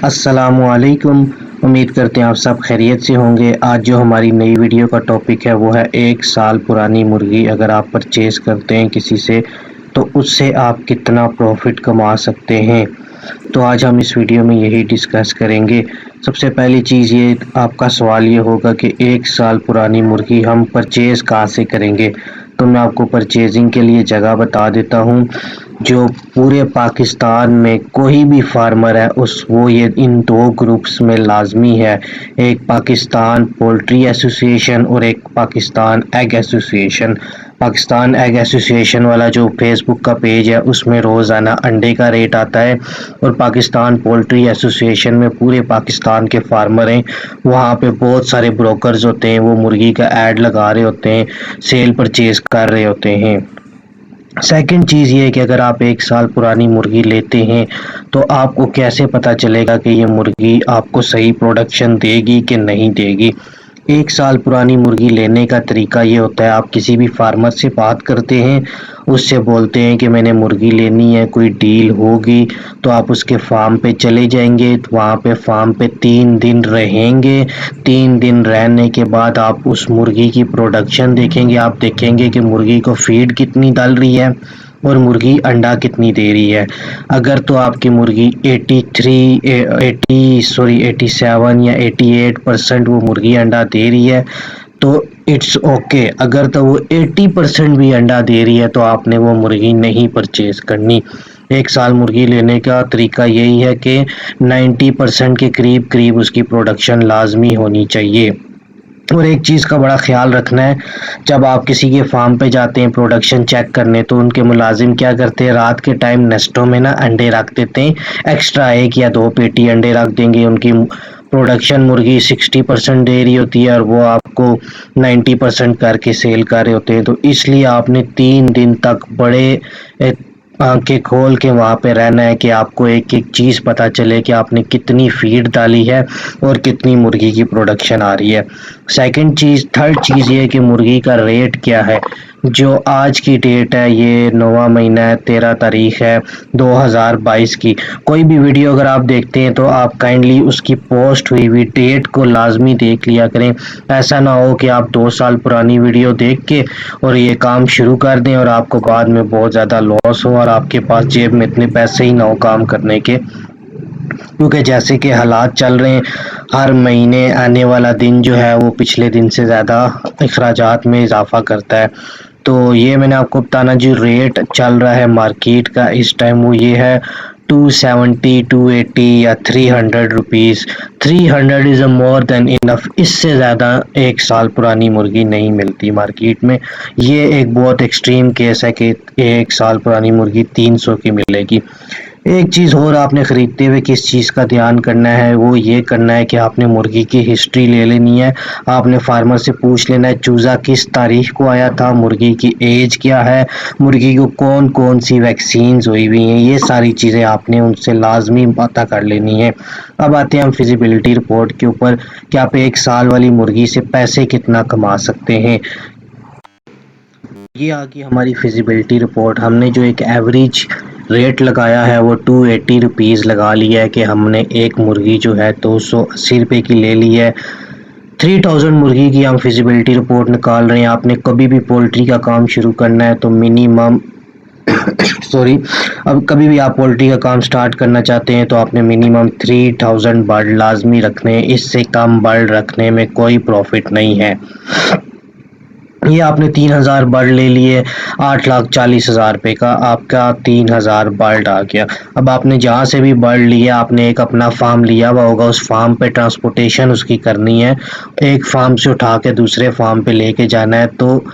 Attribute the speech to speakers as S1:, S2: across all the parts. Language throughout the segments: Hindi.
S1: अस्सलामुअलैकुम। उम्मीद करते हैं आप सब खैरियत से होंगे। आज जो हमारी नई वीडियो का टॉपिक है वो है 1 साल पुरानी मुर्गी अगर आप परचेज़ करते हैं किसी से तो उससे आप कितना प्रॉफिट कमा सकते हैं। तो आज हम इस वीडियो में यही डिस्कस करेंगे। सबसे पहली चीज़ ये आपका सवाल ये होगा कि 1 साल पुरानी मुर्गी हम परचेज़ कहाँ से करेंगे। तो मैं आपको परचेजिंग के लिए जगह बता देता हूँ। जो पूरे पाकिस्तान में कोई भी फार्मर है उस वो ये इन दो ग्रुप्स में लाजमी है, एक पाकिस्तान पोल्ट्री एसोसिएशन और एक Pakistan egg association. Pakistan egg association वाला जो फेसबुक का पेज है उसमें रोज़ाना अंडे का रेट आता है और पाकिस्तान पोल्ट्री एसोसिएशन में पूरे पाकिस्तान के फार्मर हैं। वहाँ पे बहुत सारे ब्रोकर्स होते हैं, वो मुर्गी का ऐड लगा रहे होते हैं, सेल परचेज कर रहे होते हैं। सेकंड चीज़ ये है कि अगर आप 1 साल पुरानी मुर्गी लेते हैं तो आपको कैसे पता चलेगा कि ये मुर्गी आपको सही प्रोडक्शन देगी कि नहीं देगी। 1 साल पुरानी मुर्गी लेने का तरीका ये होता है, आप किसी भी फार्मर से बात करते हैं, उससे बोलते हैं कि मैंने मुर्गी लेनी है, कोई डील होगी, तो आप उसके फार्म पे चले जाएंगे, तो वहाँ पे फार्म पे 3 दिन रहेंगे। 3 दिन रहने के बाद आप उस मुर्गी की प्रोडक्शन देखेंगे। आप देखेंगे कि मुर्गी को फीड कितनी डाल रही है और मुर्गी अंडा कितनी दे रही है। अगर तो आपकी मुर्गी 87 या 88% वो मुर्गी अंडा दे रही है तो इट्स ओके। अगर तो वो 80% भी अंडा दे रही है तो आपने वो मुर्गी नहीं परचेज करनी। 1 साल मुर्गी लेने का तरीका यही है कि 90% के करीब करीब उसकी प्रोडक्शन लाजमी होनी चाहिए। और एक चीज़ का बड़ा ख्याल रखना है, जब आप किसी के फार्म पे जाते हैं प्रोडक्शन चेक करने तो उनके मुलाजिम क्या करते हैं, रात के टाइम नेस्टों में ना अंडे रख देते हैं, एक्स्ट्रा 1 या 2 पेटी अंडे रख देंगे। उनकी प्रोडक्शन मुर्गी 60% दे रही होती है और वो आपको 90% करके सेल कर रहे होते हैं। तो इसलिए आपने 3 दिन तक बड़े आंखें खोल के वहाँ पे रहना है कि आपको एक एक चीज़ पता चले कि आपने कितनी फीड डाली है और कितनी मुर्गी की प्रोडक्शन आ रही है। थर्ड चीज़ ये है कि मुर्गी का रेट क्या है। जो आज की डेट है, ये 9वां महीना है, 13 तारीख है 2022 की। कोई भी वीडियो अगर आप देखते हैं तो आप काइंडली उसकी पोस्ट हुई हुई डेट को लाजमी देख लिया करें। ऐसा ना हो कि आप 2 साल पुरानी वीडियो देख के और ये काम शुरू कर दें और आपको बाद में बहुत ज़्यादा लॉस हो और आपके पास जेब में इतने पैसे ही ना हो काम करने के। क्योंकि जैसे कि हालात चल रहे हैं, हर महीने आने वाला दिन जो है वो पिछले दिन से ज़्यादा अखराजात में इजाफा करता है। तो ये मैंने आपको बताना, जो रेट चल रहा है मार्केट का इस टाइम वो ये है 270, 280 या 300 rupees. 300 is a more than enough. इससे ज़्यादा 1 साल पुरानी मुर्गी नहीं मिलती मार्केट में। ये एक बहुत एक्सट्रीम केस है कि 1 साल पुरानी मुर्गी 300 की मिलेगी। एक चीज़ और आपने ख़रीदते हुए किस चीज़ का ध्यान करना है, वो ये करना है कि आपने मुर्गी की हिस्ट्री ले लेनी है। आपने फार्मर से पूछ लेना है चूज़ा किस तारीख को आया था, मुर्गी की एज क्या है, मुर्गी को कौन कौन सी वैक्सीन्स हुई हुई हैं, ये सारी चीज़ें आपने उनसे लाजमी पता कर लेनी है। अब आते हैं हम फिजिबिलिटी रिपोर्ट के ऊपर कि आप 1 साल वाली मुर्गी से पैसे कितना कमा सकते हैं। ये आ गई हमारी फिजिबिलिटी रिपोर्ट। हमने जो एक एवरेज रेट लगाया है वो 280 रुपीज़ लगा लिया है कि हमने एक मुर्गी जो है 280 रुपये की ले ली है। 3000 मुर्गी की हम फिजिबिलिटी रिपोर्ट निकाल रहे हैं। आपने कभी भी पोल्ट्री का काम शुरू करना है तो मिनिमम अब कभी भी आप पोल्ट्री का काम स्टार्ट करना चाहते हैं तो आपने मिनिमम 3000 बर्ड लाजमी रखने हैं। इससे कम बर्ड रखने में कोई प्रॉफिट नहीं है। ये आपने 3000 बर्ड ले लिए, 8,40,000 रुपये का आपका 3000 बर्ड आ गया। अब आपने जहाँ से भी बर्ड लिया, आपने एक अपना फार्म लिया हुआ होगा, उस फार्म पे ट्रांसपोर्टेशन उसकी करनी है, एक फार्म से उठा के दूसरे फार्म पे लेके जाना है। तो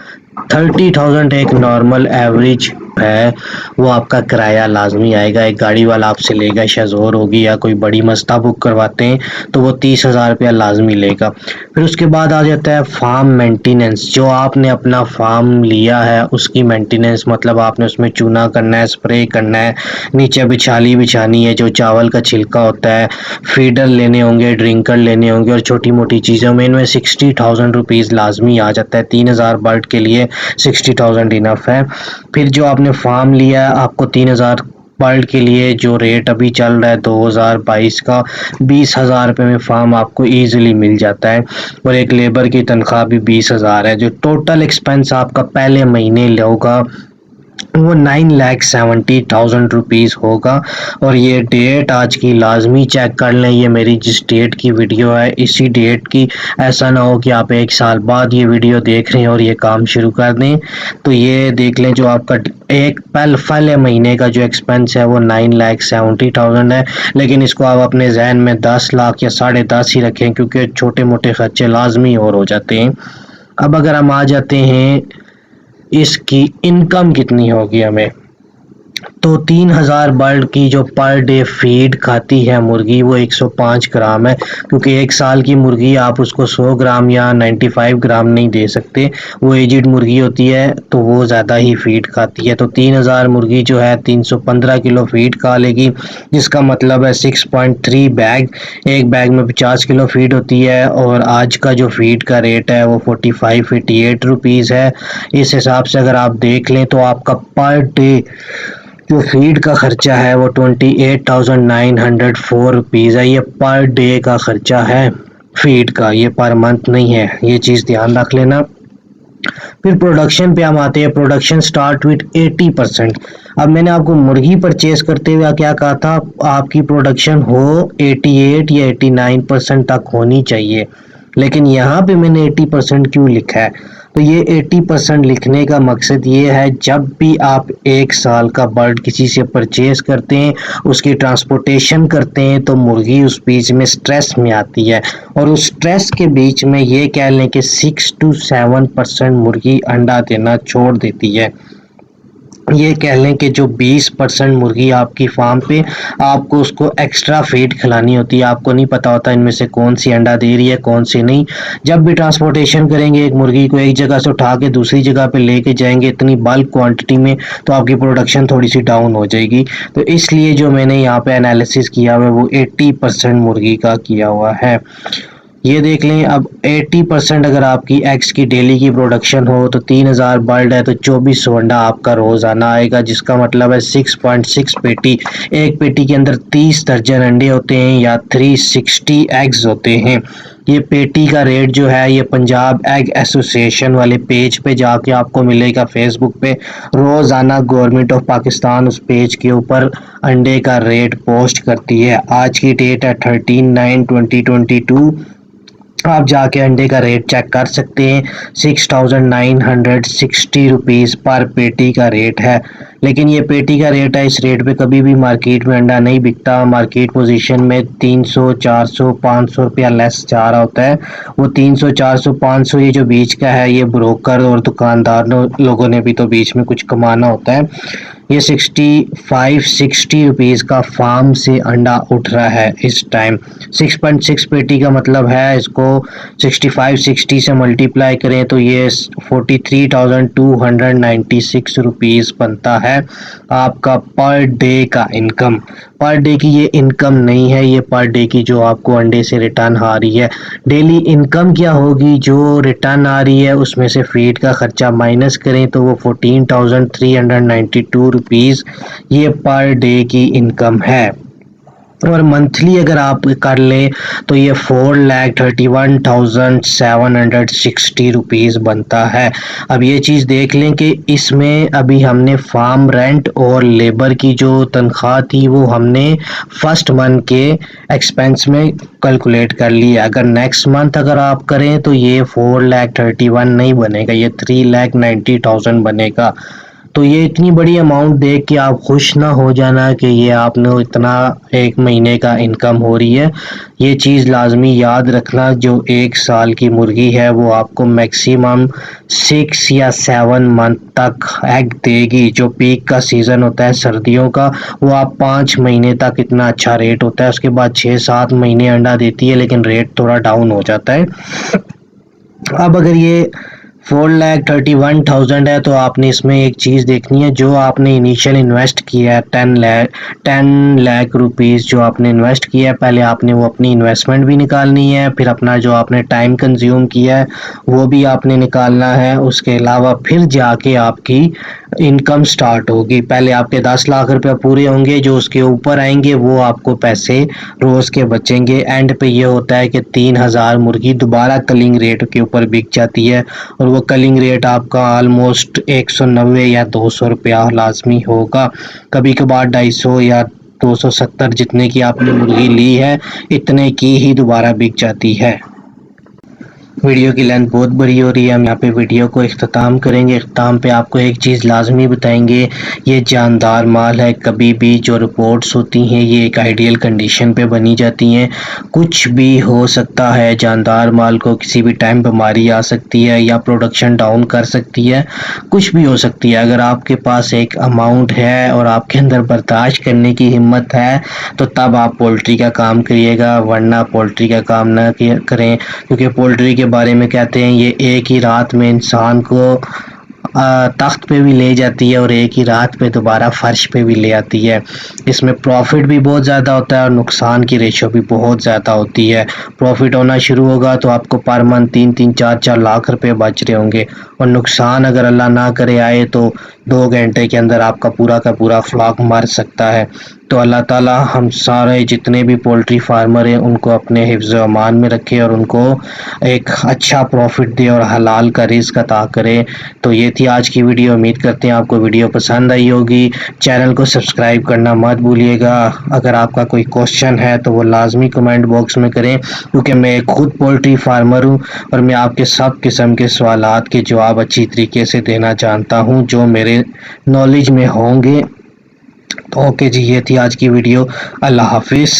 S1: 30,000 एक नॉर्मल एवरेज है, वो आपका किराया लाजमी आएगा। एक गाड़ी वाला आपसे लेगा, शज़ोर होगी या कोई बड़ी मस्ता बुक करवाते हैं तो वो 30,000 रुपया लाजमी लेगा। फिर उसके बाद आ जाता है फार्म मेंटेनेंस। जो आपने अपना फार्म लिया है उसकी मेंटेनेंस, मतलब आपने उसमें चूना करना है, स्प्रे करना है, नीचे बिछाली बिछानी है, जो चावल का छिलका होता है, फीडर लेने होंगे, ड्रिंकर लेने होंगे और छोटी मोटी चीज़ों में इनमें 60,000 रुपीज़ लाजमी आ जाता है। 3000 बर्ड के लिए 60,000 इनफ है। फिर जो आपने फार्म लिया है, आपको 3000 बर्ड के लिए जो रेट अभी चल रहा है 2022 का, 20,000 रुपये में फार्म आपको ईजिली मिल जाता है और एक लेबर की तनख्वाह भी 20,000 है। जो टोटल एक्सपेंस आपका पहले महीने होगा वो 9,70,000 रुपीज़ होगा। और ये डेट आज की लाजमी चेक कर लें, ये मेरी जिस डेट की वीडियो है इसी डेट की, ऐसा ना हो कि आप 1 साल बाद ये वीडियो देख रहे हैं और ये काम शुरू कर दें। तो ये देख लें जो आपका एक पहले महीने का जो एक्सपेंस है वो 9,70,000 है, लेकिन इसको आप अपने जहन में 10 लाख या 10.5 ही रखें क्योंकि छोटे मोटे खर्चे लाजमी और हो जाते हैं। अब अगर हम आ जाते हैं इसकी इनकम कितनी होगी हमें, तो 3,000 बर्ड की जो पर डे फीड खाती है मुर्गी वो 105 ग्राम है, क्योंकि 1 साल की मुर्गी आप उसको 100 ग्राम या 95 ग्राम नहीं दे सकते, वो एजिड मुर्गी होती है तो वो ज़्यादा ही फीड खाती है। तो 3,000 मुर्गी जो है 315 किलो फीड खा लेगी, जिसका मतलब है 6.3 बैग, एक बैग में 50 किलो फीड होती है और आज का जो फीड का रेट है वो 45-88 रुपीज़ है। इस हिसाब से अगर आप देख लें तो आपका पर डे जो फीड का खर्चा है वो 28,904 रुपीज़ है। ये पर डे का खर्चा है फीड का, ये पर मंथ नहीं है, ये चीज़ ध्यान रख लेना। फिर प्रोडक्शन पे हम आते हैं। Production start with 80%। अब मैंने आपको मुर्गी परचेज करते हुए क्या कहा था, आपकी प्रोडक्शन हो 88 या 89% तक होनी चाहिए, लेकिन यहाँ पे मैंने 80% क्यों लिखा है, तो ये 80% लिखने का मकसद ये है जब भी आप 1 साल का बर्ड किसी से परचेज करते हैं, उसकी ट्रांसपोर्टेशन करते हैं, तो मुर्गी उस बीच में स्ट्रेस में आती है और उस स्ट्रेस के बीच में ये कह लें कि 6 to 7% मुर्गी अंडा देना छोड़ देती है। ये कह लें कि जो 20% मुर्गी आपकी फार्म पे आपको उसको एक्स्ट्रा फीड खिलानी होती है, आपको नहीं पता होता इनमें से कौन सी अंडा दे रही है कौन सी नहीं। जब भी ट्रांसपोर्टेशन करेंगे एक मुर्गी को एक जगह से उठा के दूसरी जगह पे लेके जाएंगे इतनी बल्क क्वांटिटी में, तो आपकी प्रोडक्शन थोड़ी सी डाउन हो जाएगी। तो इसलिए जो मैंने यहाँ पे एनालिसिस किया हुआ है वो 80% मुर्गी का किया हुआ है। ये देख लें, अब 80% अगर आपकी एग्स की डेली की प्रोडक्शन हो तो 3,000 बर्ड है तो 2400 अंडा आपका रोजाना आएगा, जिसका मतलब है 6.6 पेटी। एक पेटी के अंदर 30 दर्जन अंडे होते हैं या 360 एग्स होते हैं। ये पेटी का रेट जो है ये पंजाब एग एसोसिएशन वाले पेज पे जाके आपको मिलेगा, फेसबुक पे रोजाना गवर्नमेंट ऑफ पाकिस्तान उस पेज के ऊपर अंडे का रेट पोस्ट करती है। आज की डेट है 13/9/2022। आप जाके अंडे का रेट चेक कर सकते हैं, 6,960 रुपीज़ पर पेटी का रेट है। लेकिन ये पेटी का रेट है, इस रेट पे कभी भी मार्केट में अंडा नहीं बिकता। मार्केट पोजीशन में 300, 400, 500 रुपया लेस जा रहा होता है। वो 300, 400, 500 ये जो बीच का है ये ब्रोकर और दुकानदार लोगों ने भी तो बीच में कुछ कमाना होता है। ये 65-60 रुपीज़ का फार्म से अंडा उठ रहा है इस टाइम। 6.6 पेटी का मतलब है इसको 65-60 से मल्टीप्लाई करें तो ये 43,296 रुपीज़ बनता है आपका पर डे का इनकम। पर डे की ये इनकम नहीं है, ये पर डे की जो आपको अंडे से रिटर्न आ रही है। डेली इनकम क्या होगी, जो रिटर्न आ रही है उसमें से फीड का खर्चा माइनस करें तो वो 14,392 रुपीज़ ये पर डे की इनकम है। और मंथली अगर आप कर लें तो ये 4,31,760 रुपीज़ बनता है। अब ये चीज़ देख लें कि इसमें अभी हमने फार्म रेंट और लेबर की जो तनख्वाह थी वो हमने फर्स्ट मंथ के एक्सपेंस में कैलकुलेट कर लिया। अगर नेक्स्ट मंथ अगर आप करें तो ये 4,31,000 नहीं बनेगा, ये 3,90,000 बनेगा। तो ये इतनी बड़ी अमाउंट देख के आप खुश ना हो जाना कि ये आपने इतना एक महीने का इनकम हो रही है। ये चीज़ लाजमी याद रखना, जो 1 साल की मुर्गी है वो आपको मैक्सिमम 6 या 7 मंथ तक एग देगी। जो पीक का सीज़न होता है सर्दियों का वो आप 5 महीने तक इतना अच्छा रेट होता है, उसके बाद 6-7 महीने अंडा देती है लेकिन रेट थोड़ा डाउन हो जाता है। अब अगर ये 4,31,000 है तो आपने इसमें एक चीज़ देखनी है, जो आपने इनिशियल इन्वेस्ट किया है 10 लाख रुपीज़ जो आपने इन्वेस्ट किया है, पहले आपने वो अपनी इन्वेस्टमेंट भी निकालनी है, फिर अपना जो आपने टाइम कंज्यूम किया है वो भी आपने निकालना है। उसके अलावा फिर जाके आपकी इनकम स्टार्ट होगी। पहले आपके 10 लाख रुपया पूरे होंगे, जो उसके ऊपर आएंगे वो आपको पैसे रोज के बचेंगे। एंड पे ये होता है कि 3000 मुर्गी दोबारा कलिंग रेट के ऊपर बिक जाती है, और वो कलिंग रेट आपका ऑलमोस्ट 190 या 200 रुपया लाजमी होगा। कभी कभार 250 या 270 जितने की आपने मुर्गी ली है इतने की ही दोबारा बिक जाती है। वीडियो की लेंथ बहुत बड़ी हो रही है, हम यहाँ पे वीडियो को इख्तिताम करेंगे। इख्तिताम पे आपको एक चीज़ लाजमी बताएंगे, ये जानदार माल है। कभी भी जो रिपोर्ट्स होती हैं ये एक आइडियल कंडीशन पे बनी जाती हैं। कुछ भी हो सकता है, जानदार माल को किसी भी टाइम बीमारी आ सकती है या प्रोडक्शन डाउन कर सकती है, कुछ भी हो सकती है। अगर आपके पास एक अमाउंट है और आपके अंदर बर्दाश्त करने की हिम्मत है तो तब आप पोल्ट्री का काम करिएगा, वरना पोल्ट्री का काम ना करें। क्योंकि पोल्ट्री के बारे में कहते हैं ये एक ही रात में इंसान को तख्त पे भी ले जाती है और एक ही रात पे दोबारा फर्श पे भी ले आती है। इसमें प्रॉफिट भी बहुत ज़्यादा होता है और नुकसान की रेशो भी बहुत ज़्यादा होती है। प्रॉफिट होना शुरू होगा तो आपको पर मंथ 3-3, 4-4 लाख रुपए बच रहे होंगे, और नुकसान अगर अल्लाह ना करे आए तो 2 घंटे के अंदर आपका पूरा का पूरा फ्लॉक मर सकता है। तो अल्लाह ताला हम सारे जितने भी पोल्ट्री फार्मर हैं उनको अपने हिफ्ज़ व अमान में रखे और उनको एक अच्छा प्रॉफिट दे और हलाल का रिज़्क अता करे। तो ये थी आज की वीडियो। उम्मीद करते हैं आपको वीडियो पसंद आई होगी। चैनल को सब्सक्राइब करना मत भूलिएगा। अगर आपका कोई क्वेश्चन है तो वो लाजमी कमेंट बॉक्स में करें, क्योंकि मैं खुद पोल्ट्री फार्मर हूँ और मैं आपके सब किस्म के सवालात के जवाब अच्छी तरीके से देना जानता हूँ जो मेरे नॉलेज में होंगे। ओके जी, ये थी आज की वीडियो। अल्लाह हाफिज़।